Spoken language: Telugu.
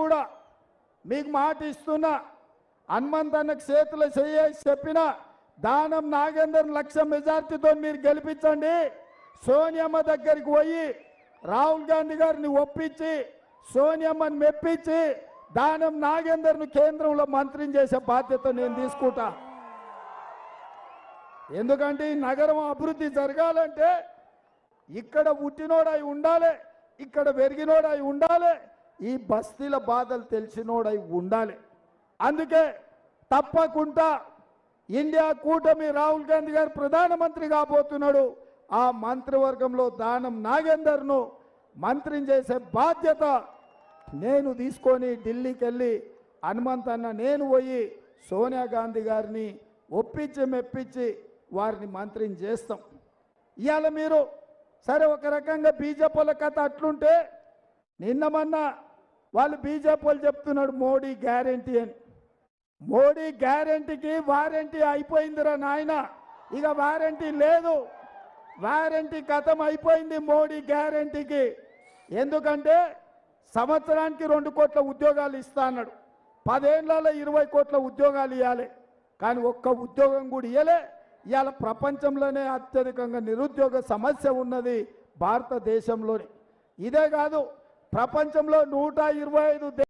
కూడా మీకు మాట ఇస్తున్నా, హనుమంతన్నకు చేతులు చేసి చెప్పిన దానం నాగేందర్ 1,00,000 మెజార్టీతో మీరు గెలిపించండి. సోనియమ్మ దగ్గరికి పోయి రాహుల్ గాంధీ గారిని ఒప్పించి సోనియమ్మని మెప్పించి దానం నాగేందర్ను కేంద్రంలో మంత్రిని చేసే బాధ్యత నేను తీసుకుంటా. ఎందుకంటే ఈ నగరం అభివృద్ధి జరగాలంటే ఇక్కడ పుట్టినోడై ఉండాలి, ఇక్కడ పెరిగినోడై ఉండాలి, ఈ బస్తీల బాధలు తెలిసినోడై ఉండాలి. అందుకే తప్పకుండా ఇండియా కూటమి రాహుల్ గాంధీ గారు ప్రధానమంత్రి కాబోతున్నాడు. ఆ మంత్రివర్గంలో దానం నాగేందర్ను మంత్రిని చేసే బాధ్యత నేను తీసుకొని ఢిల్లీకి వెళ్ళి హనుమంతన్న నేను పోయి సోనియా గాంధీ గారిని ఒప్పించి మెప్పించి వారిని మంత్రిని చేస్తాం. ఇవాళ మీరు సరే ఒక రకంగా బీజేపీల కథ అట్లుంటే నిన్న మొన్న వాళ్ళు బీజేపీ వాళ్ళు చెప్తున్నాడు మోడీ గ్యారెంటీ అని. మోడీ గ్యారెంటీకి వారంటీ అయిపోయిందిరా నాయన, ఇక వారంటీ లేదు, వారంటీ కథం అయిపోయింది మోడీ గ్యారెంటీకి. ఎందుకంటే సంవత్సరానికి 2 కోట్ల ఉద్యోగాలు ఇస్తా అన్నాడు, 10 ఏళ్లలో 20 కోట్ల ఉద్యోగాలు ఇవ్వాలి, కానీ ఒక్క ఉద్యోగం కూడా ఇవ్వలే. ఇవాళ ప్రపంచంలోనే అత్యధికంగా నిరుద్యోగ సమస్య ఉన్నది భారతదేశంలోనే. ఇదే కాదు ప్రపంచంలో 125